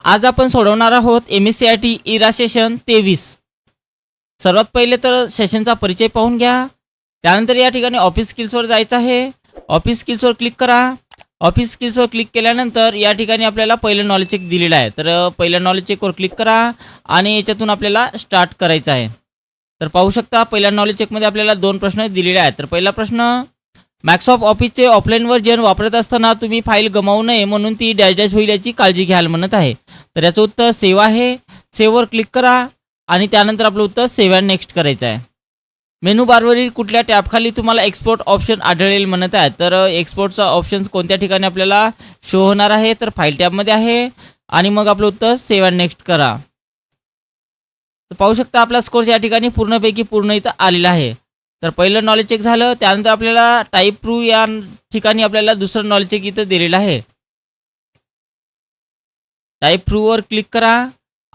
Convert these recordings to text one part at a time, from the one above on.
आज आपण सोडवणार आहोत MSCIT इरा सेशन 23। सर्वात पहिले तर सेशनचा परिचय पाहून घ्या। त्यानंतर या ठिकाणी ऑफिस स्किल्सवर जायचं आहे। ऑफिस स्किल्सवर क्लिक करा। ऑफिस स्किल्सवर क्लिक केल्यानंतर या ठिकाणी आपल्याला पहिलं नॉलेज चेक दिलेलं आहे, तर पहिल्या नॉलेज चेकवर क्लिक करा आणि याच्यातून आपल्याला स्टार्ट करायचं आहे। तर पाहू शकता पहिल्या नॉलेज चेकमध्ये आपल्याला 2 प्रश्न दिलेले आहेत। तर पहिला प्रश्न, मायक्रोसॉफ्ट ऑफिसचे ऑफलाईन व्हर्जन वापरत असताना तुम्ही फाईल गमावू नये म्हणून ती डॅश डॅश होईल याची काळजी घ्याल म्हणत आहे। तर याचं उत्तर सेव्ह आहे। सेव्हवर क्लिक करा आणि त्यानंतर आपलं उत्तर सेव्ह अँड नेक्स्ट करायचं आहे। मेनू बारवरील कुठल्या टॅबखाली तुम्हाला एक्सपोर्ट ऑप्शन आढळेल म्हणत आहे। तर एक्सपोर्टचा ऑप्शन्स कोणत्या ठिकाणी आपल्याला शो होणार आहे, तर फाईल टॅबमध्ये आहे आणि मग आपलं उत्तर सेव्ह अँड नेक्स्ट करा। तर पाहू शकता आपला स्कोर या ठिकाणी पूर्णपैकी पूर्ण इथं आलेला आहे। तर पहिलं नॉलेज चेक झालं, त्यानंतर आपल्याला टाईप प्रूव्ह या ठिकाणी आपल्याला दुसरं नॉलेज चेक इथं दिलेलं आहे। टाईप प्रूव्हवर क्लिक करा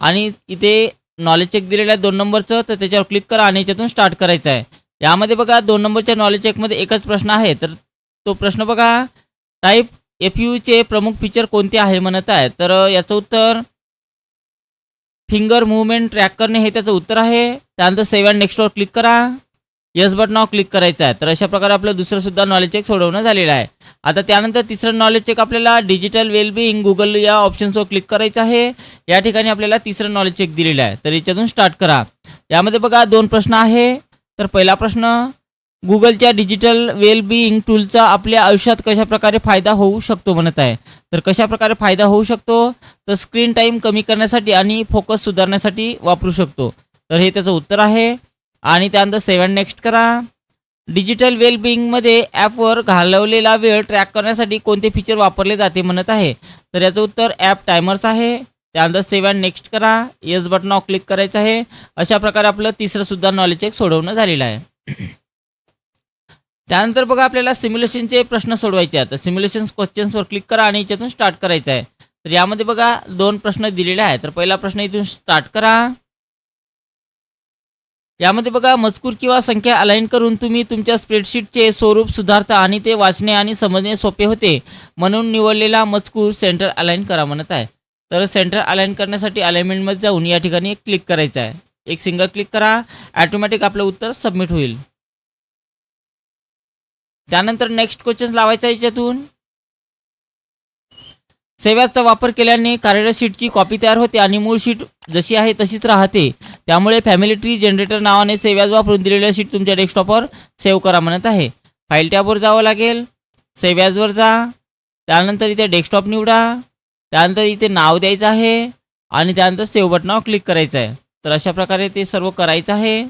आणि इथे नॉलेज चेक दिलेलं आहे 2 नंबरचं, तर त्याच्यावर क्लिक करा आणि याच्यातून स्टार्ट करायचं आहे। यामध्ये बघा 2 नंबरच्या नॉलेज चेकमध्ये एकच प्रश्न आहे, तर तो प्रश्न बघा, टाईप FUचे प्रमुख फीचर कोणते आहे म्हणत आहे। तर याचं उत्तर फिंगर मूवमेंट ट्रॅक करणे हे त्याचं उत्तर आहे। त्यानंतर सेव्ह अँड नेक्स्टवर क्लिक करा, येस बटनावर क्लिक करायचं आहे। तर अशा प्रकारे आपलं दुसरं सुद्धा नॉलेज चेक सोडवणं झालेलं आहे। आता त्यानंतर तिसरं नॉलेज चेक आपल्याला डिजिटल वेलबिंग गुगल या ऑप्शन्सवर क्लिक करायचं आहे। या ठिकाणी आपल्याला तिसरं नॉलेज चेक दिलेलं आहे, तर याच्यातून स्टार्ट करा। यामध्ये बघा 2 प्रश्न आहे। तर पहिला प्रश्न, गुगलच्या डिजिटल वेलबिंग टूलचा आपल्या आयुष्यात कशाप्रकारे फायदा होऊ शकतो म्हणत आहे। तर कशाप्रकारे फायदा होऊ शकतो, तर स्क्रीन टाईम कमी करण्यासाठी आणि फोकस सुधारण्यासाठी वापरू शकतो। तर हे त्याचं उत्तर आहे आणि त्यानंतर सेव्ह अँड नेक्स्ट करा। डिजिटल वेलबिंगमध्ये ॲपवर घालवलेला वेळ ट्रॅक करण्यासाठी कोणते फीचर वापरले जाते म्हणत आहे। तर याचं उत्तर ॲप टायमर्स आहे। त्यानंतर सेव्ह अँड नेक्स्ट करा, येस बटनावर क्लिक करायचं आहे। अशा प्रकारे आपलं तिसरं सुद्धा नॉलेज चेक सोडवणं झालेलं आहे। त्यानंतर बघा आपल्याला सिम्युलेशनचे प्रश्न सोडवायचे आहेत। तर सिम्युलेशन क्वेश्चन्सवर क्लिक करा आणि याच्यातून स्टार्ट करायचं आहे। तर यामध्ये बघा 2 प्रश्न दिलेले आहेत। तर पहिला प्रश्न इथून स्टार्ट करा। यामध्ये बघा मजकूर किंवा संख्या अलाइन करून तुम्ही तुमच्या स्प्रेडशीटचे स्वरूप सुधारता आणि ते वाचणे आणि समजणे सोपे होते म्हणून निवडलेला मजकूर सेंटर अलाइन करा म्हणत आहे। तर सेंटर अलाइन करण्यासाठी अलाइनमेंटमध्ये जाऊन या ठिकाणी क्लिक करायचं आहे। एक सिंगल क्लिक करा, ॲटोमॅटिक आपलं उत्तर सबमिट होईल। त्यानंतर नेक्स्ट क्वेश्चन लावायचा याच्यातून, सेव्हचा वापर केल्याने कार्यरत शीटची कॉपी तयार होते आणि मूळ शीट जशी आहे तशीच राहते। त्यामुळे फॅमिली ट्री जनरेटर नावाने सेव्ह वापरून दिलेल्या शीट तुमच्या डेस्कटॉपवर सेव्ह करा म्हणत आहे। फाईल टॅबवर जावं लागेल, सेव्हवर जा, त्यानंतर इथे डेस्कटॉप निवडा, त्यानंतर इथे नाव द्यायचं आहे आणि त्यानंतर सेव्ह बटनावर क्लिक करायचं आहे। तर अशा प्रकारे ते सर्व करायचं आहे।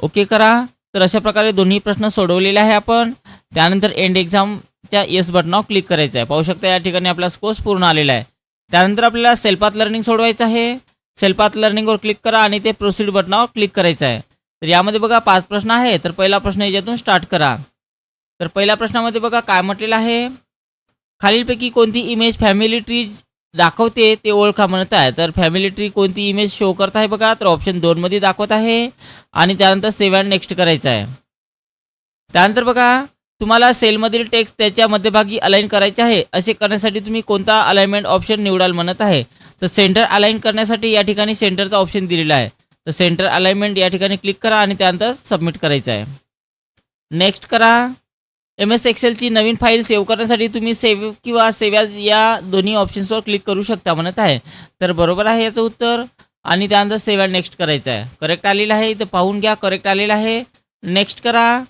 ओके करा। तर अशा प्रकारे दोन्ही प्रश्न सोडवलेले आहे आपण। त्यानंतर एंड एक्झामच्या येस बटनावर क्लिक करायचं आहे। पाहू शकता या ठिकाणी आपला स्कोर पूर्ण आलेला आहे। त्यानंतर आपल्याला सेल्फ लर्निंग सोडवायचं आहे। सेल्फ लर्निंगवर क्लिक करा आणि ते प्रोसीड बटनावर क्लिक करायचं आहे। तर यामध्ये बघा 5 प्रश्न आहे। तर पहिला प्रश्न याच्यातून स्टार्ट करा। तर पहिल्या प्रश्नामध्ये बघा काय म्हटलेलं आहे, खालीलपैकी कोणती इमेज फॅमिली ट्री दाखवते ते ओळखा म्हणत आहे। तर फॅमिली ट्री कोणती इमेज शो करत आहे बघा, तर ऑप्शन 2 मध्ये दाखवत आहे आणि त्यानंतर सेव्ह अँड नेक्स्ट करायचं आहे। त्यानंतर बघा तुम्हाला सेलमधील टेक्स्ट त्याच्या मध्यभागी अलाइन करायचे आहे। असे करण्यासाठी तुम्ही कोणता अलाइनमेंट ऑप्शन निवडाल म्हणत आहे। तर सेंटर अलाइन करण्यासाठी या ठिकाणी सेंटरचा ऑप्शन दिलेला आहे। तर सेंटर अलाइनमेंट या ठिकाणी क्लिक करा आणि त्यानंतर सबमिट करायचं आहे। नेक्स्ट करा। MS एक्सेलची नवीन फाईल सेव्ह करण्यासाठी तुम्ही सेव्ह किंवा सेव्ह ॲज या दोन्ही ऑप्शन्सवर क्लिक करू शकता म्हणत आहे। तर बरोबर आहे याचं उत्तर आणि त्यानंतर सेव्ह अँड नेक्स्ट करायचं आहे। करेक्ट आलेलं आहे, इथं पाहून घ्या, करेक्ट आलेलं आहे। नेक्स्ट करा।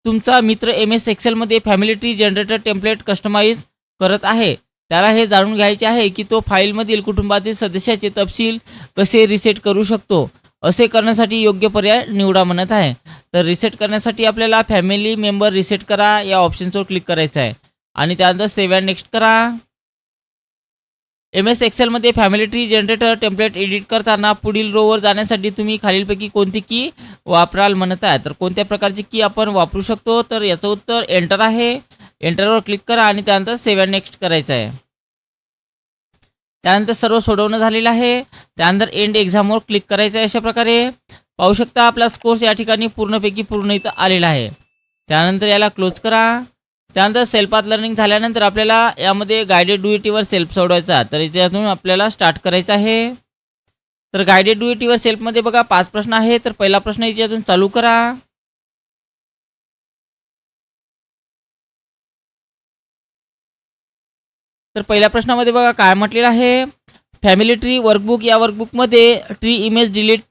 तुमचा मित्र MS एक्सेलमध्ये family tree generator template customize करत आहे, त्याला हे जाणून घ्यायचे आहे की तो फाईलमधील कुटुंबातील सदस्याचे तपशील कसे रिसेट करू शकतो। असे करण्यासाठी योग्य पर्याय निवडा म्हणत आहे। तर रिसेट करण्यासाठी आपल्याला फॅमिली मेंबर रिसेट करा या ऑप्शन्सवर क्लिक करायचं आहे आणि त्यानंतर सेव्ह अँड नेक्स्ट करा। MS एक्सेलमध्ये family tree generator template edit करताना पुढील रोवर जाण्यासाठी तुम्ही खालीलपैकी कोणती की वापराल म्हणत आहे। तर कोणत्या प्रकारची की आपण वापरू शकतो, तर याचं उत्तर एंटर आहे। एंटरवर क्लिक करा आणि त्यानंतर सेव्ह अँड नेक्स्ट करायचं आहे। त्यानंतर सर्व सोडवणं झालेलं आहे। त्यानंतर एंड एक्झामवर क्लिक करायचं आहे। अशा प्रकारे पाहू शकता आपला स्कोर्स या ठिकाणी पूर्णपैकी पूर्ण इथं आलेला आहे। त्यानंतर याला क्लोज करा। त्यानंतर सेल्फ पाथ लर्निंग झाल्यानंतर आपल्याला यामध्ये guided do it were self सोडवायचा, तर इथून आपल्याला स्टार्ट करायचं आहे. तर गायडेड डू इट वर सेल्फमध्ये बघा 5 प्रश्न आहे. तर पहिला प्रश्न याच्यातून चालू करा. तर पहिल्या प्रश्नामध्ये बघा काय म्हटलेलं आहे, फॅमिली ट्री वर्कबुक या वर्कबुकमध्ये ट्री इमेज डिलीट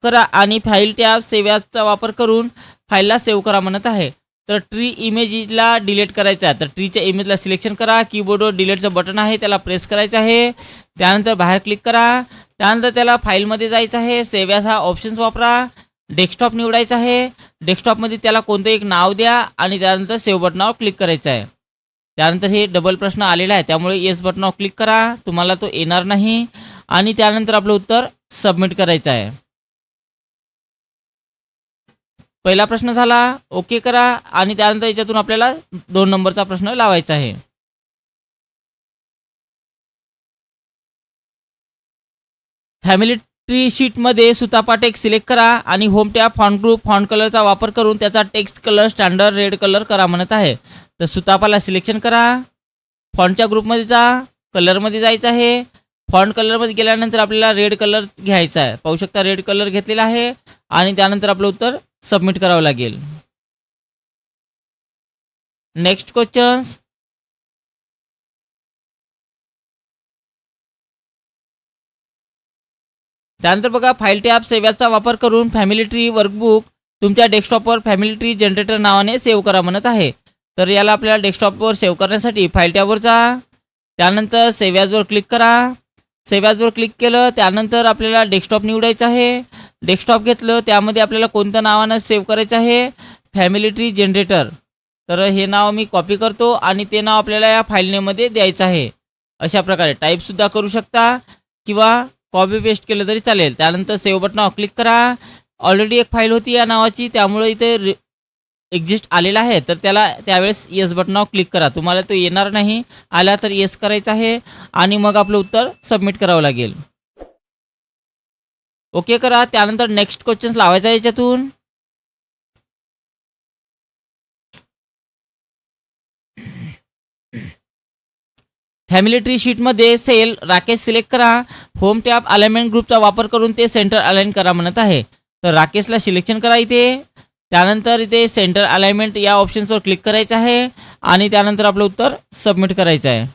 करा आणि फाईल टॅब सेव्ह ॲजचा वापर करून फाईलला सेव्ह करा म्हणत आहे. तर ट्री इमेजला डिलीट करायचं आहे, तर ट्रीच्या इमेजला सिलेक्शन करा. कीबोर्डवर डिलीटचं बटन आहे त्याला प्रेस करायचं आहे. त्यानंतर बाहेर क्लिक करा. त्यानंतर त्याला फाईलमध्ये जायचं आहे. सेव्ह ॲज हा ऑप्शन्स वापरा. डेस्कटॉप निवडायचा आहे. डेस्कटॉपमध्ये त्याला कोणतं एक नाव द्या आणि त्यानंतर सेव्ह बटनावर क्लिक करायचं आहे. त्यानंतर हे डबल प्रश्न आलेला आहे, त्यामुळे येस बटनावर क्लिक करा. तुम्हाला तो येणार नाही आणि त्यानंतर आपलं उत्तर सबमिट करायचं आहे. पहिला प्रश्न झाला, ओके करा आणि त्यानंतर याच्यातून आपल्याला 2 नंबरचा प्रश्न लावायचा आहे. फॅमिली ट्री शीटमध्ये सुतापा टेक्स्ट सिलेक्ट करा आणि home tab font group font कलरचा वापर करून त्याचा text colour standard red colour करा म्हणत आहे. तर सुतापाला सिलेक्शन करा. फॉन्टच्या ग्रुपमध्ये जा. कलरमध्ये जायचं आहे. फॉन्ट कलरमध्ये गेल्यानंतर आपल्याला रेड कलर घ्यायचा आहे. पाहू शकता रेड कलर घेतलेला आहे आणि त्यानंतर आपलं उत्तर सबमिट करावं लागेल. Next questions. त्यानंतर बघा फाईल टॅब सेव्ह ॲजचा वापर करून फॅमिली ट्री वर्कबुक तुमच्या डेस्कटॉपवर फॅमिली ट्री जनरेटर नावाने सेव्ह करा म्हणत आहे. तर याला आपल्याला डेस्कटॉपवर सेव्ह करण्यासाठी फाईल टॅबवर जा. त्यानंतर सेव्ह ॲजवर क्लिक करा. सेव्ह ॲजवर क्लिक केलं त्यानंतर आपल्याला डेस्कटॉप निवडायचं आहे. डेस्कटॉप घेतलं त्यामध्ये आपल्याला कोणत्या नावानं सेव्ह करायचं आहे, फॅमिली ट्री जनरेटर. तर हे नाव मी कॉपी करतो आणि ते नाव आपल्याला या फाईल नेममध्ये द्यायचं आहे. अशा प्रकारे टाईपसुद्धा करू शकता किंवा कॉपी पेस्ट केलं तरी चालेल. त्यानंतर सेव्ह बटनावर क्लिक करा. ऑलरेडी एक फाईल होती या नावाची, त्यामुळे इथे एक्झिस्ट आलेला आहे. तर त्याला त्यावेळेस येस बटनावर क्लिक करा. तुम्हाला तो येणार नाही, आला तर येस करायचं आहे आणि मग आपलं उत्तर सबमिट करावं लागेल. ओके करा. त्यानंतर नेक्स्ट क्वेश्चन्स लावायचा आहे याच्यातून. फॅमिली ट्री शीटमध्ये सेल राकेश सिलेक्ट करा. होम टॅब अलाइनमेंट ग्रुपचा वापर करून ते सेंटर अलाइन करा म्हणत आहे. तर राकेशला सिलेक्शन करा इथे. त्यानंतर इथे सेंटर अलाइनमेंट या ऑप्शन्सवर क्लिक करायचं आहे आणि त्यानंतर आपलं उत्तर सबमिट करायचं आहे.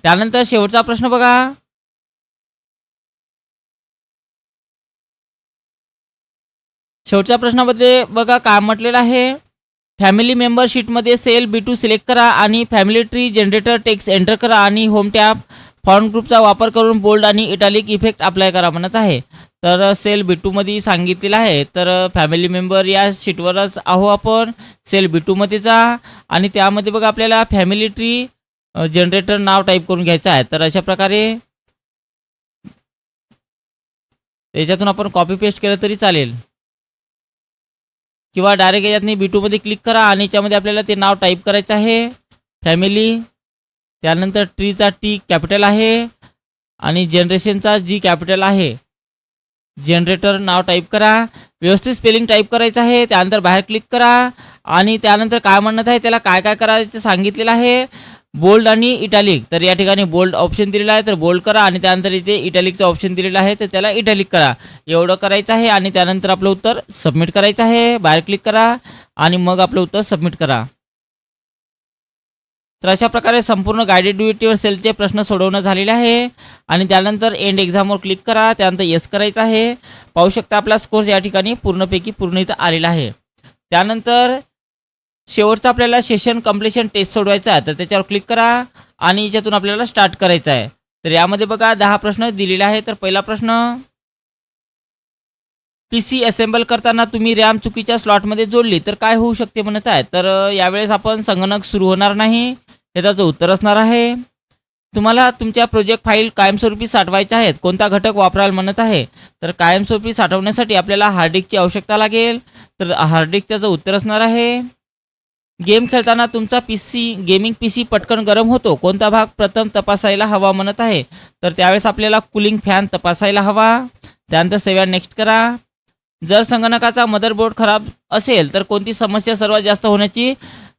त्यानंतर शेवटचा प्रश्न बघा. शेवटच्या प्रश्नामध्ये बघा काय म्हटलेलं आहे, फॅमिली मेंबर शीटमध्ये सेल B2 सिलेक्ट करा आणि family tree generator text enter करा आणि होम टॅब फॉन्ट ग्रुपचा वापर करून बोल्ड आणि इटालिक इफेक्ट अप्लाय करा म्हणत आहे. तर सेल B2 मध्ये सांगितलेलं आहे. तर फॅमिली मेंबर या शीटवरच आहो आपण. सेल B2 मध्ये जा आणि त्यामध्ये बघा आपल्याला फॅमिली ट्री जनरेटर नाव टाईप करून घ्यायचं आहे. तर अशा प्रकारे याच्यातून आपण कॉपी पेस्ट केलं तरी चालेल किंवा डायरेक्ट याच्यातनी B2 मध्ये क्लिक करा आणि याच्यामध्ये आपल्याला ते नाव टाईप करायचं आहे फॅमिली. त्यानंतर ट्रीचा T कॅपिटल आहे आणि जनरेशनचा G कॅपिटल आहे. जनरेटर नाव टाईप करा. व्यवस्थित स्पेलिंग टाईप करायचं आहे. त्यानंतर बाहेर क्लिक करा आणि त्यानंतर काय म्हणत आहे, त्याला काय काय करायचं सांगितलेलं आहे, बोल्ड आणि इटॅलिक. तर या ठिकाणी बोल्ड ऑप्शन दिलेला आहे तर बोल्ड करा आणि त्यानंतर इथे इटॅलिकचा ऑप्शन दिलेला आहे तर त्याला इटॅलिक करा. एवढं करायचं आहे आणि त्यानंतर आपलं उत्तर सबमिट करायचं आहे. बाहेर क्लिक करा आणि मग आपलं उत्तर सबमिट करा. तर अशा प्रकारे संपूर्ण गायडेड डू इट सेलचे प्रश्न सोडवणं झालेले आहे आणि त्यानंतर एंड एक्झामवर क्लिक करा. त्यानंतर येस करायचं आहे. पाहू शकता आपला स्कोर या ठिकाणी पूर्णपैकी पूर्ण इथं आलेला आहे. त्यानंतर शेवटचा आपल्याला सेशन कंप्लीशन टेस्ट सोडवायचा आहे तर त्याच्यावर क्लिक करा आणि याच्यातून आपल्याला स्टार्ट करायचं आहे. तर यामध्ये बघा 10 प्रश्न दिलेले आहे. तर पहिला प्रश्न, PC असेंबल करताना तुम्ही रॅम चुकीच्या स्लॉटमध्ये जोडली तर काय होऊ शकते म्हणत आहे. तर यावेळेस आपण संगणक सुरू होणार नाही हे त्याचं उत्तर असणार आहे. तुम्हाला तुमच्या प्रोजेक्ट फाईल कायमस्वरूपी साठवायच्या आहेत, कोणता घटक वापराल म्हणत आहे. तर कायमस्वरूपी साठवण्यासाठी आपल्याला हार्ड डिस्कची आवश्यकता लागेल. तर हार्ड डिस्क त्याचं उत्तर असणार आहे. गेम खेळताना तुमचा गेमिंग PC पटकन गरम होतो, कोणता भाग प्रथम तपासायला हवा म्हणत आहे. तर त्यावेळेस आपल्याला कूलिंग फॅन तपासायला हवा. त्यानंतर सेव्ह नेक्स्ट करा. जर संगणकाचा मदरबोर्ड खराब असेल तर कोणती समस्या सर्वात जास्त होण्याची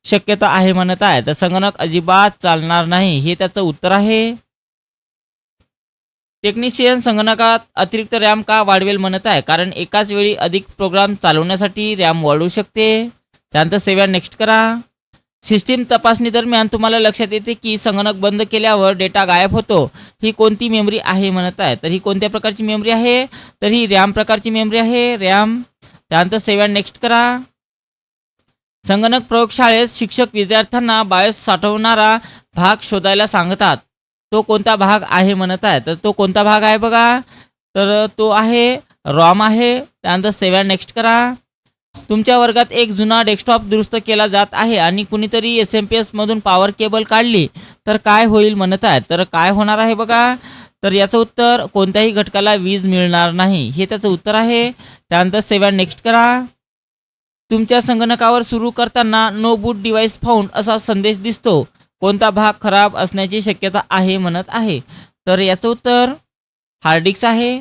शक्यता आहे म्हणत आहे? तर संगणक अजिबात चालणार नाही, हे त्याचं उत्तर आहे. टेक्निशियन संगणकात अतिरिक्त रॅम का वाढवेल म्हणत आहे? कारण एकाच वेळी अधिक प्रोग्राम चालवण्यासाठी रॅम वाढू शकते. त्यानंतर सेव्ह नेक्स्ट करा. सिस्टीम तपासणी दरम्यान तुम्हाला लक्षात येते की संगणक बंद केल्यावर डेटा गायब होतो. ही कोणती मेमरी आहे म्हणत आहे? तर ही कोणत्या प्रकारची मेमरी आहे? तर ही रॅम प्रकारची मेमरी आहे, रॅम. त्यानंतर सेव्ह नेक्स्ट करा. संगणक प्रयोगशाळेत शिक्षक विद्यार्थ्यांना बायोस साठवणारा भाग शोधायला सांगतात. तो कोणता भाग आहे म्हणत आहे? तर तो कोणता भाग आहे बघा? तर तो आहे रॉम आहे. त्यानंतर सेव्ह नेक्स्ट करा. तुमच्या वर्गात एक जुना डेस्कटॉप दुरुस्त केला जात आहे आणि कुणीतरी SMP मधून पॉवर केबल काढली तर काय होईल म्हणत आहे? तर काय होणार आहे बघा? तर याचं उत्तर कोणत्याही घटकाला वीज मिळणार नाही, हे त्याचं उत्तर आहे. त्यानंतर सेव्ह नेक्स्ट करा. तुमच्या संगणकावर सुरू करताना नो बूट डिव्हाइस फाउंड असा संदेश दिसतो. कोणता भाग खराब असण्याची शक्यता आहे म्हणत आहे? तर याचं उत्तर हार्ड डिस्क आहे.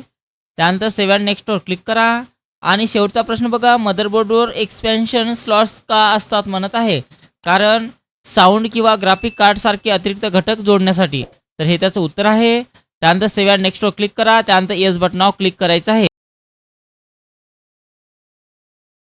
त्यानंतर सेव्ह नेक्स्टवर क्लिक करा. आणि शेवटचा प्रश्न बघा, मदरबोर्डवर एक्सपेन्शन स्लॉट्स का असतात म्हणत आहे? कारण साऊंड किंवा ग्राफिक कार्ड सारखे अतिरिक्त घटक जोडण्यासाठी. तर हे त्याचं उत्तर आहे. त्यानंतर सेव्ह नेक्स्टवर क्लिक करा. त्यानंतर येस बटनावर क्लिक करायचं आहे.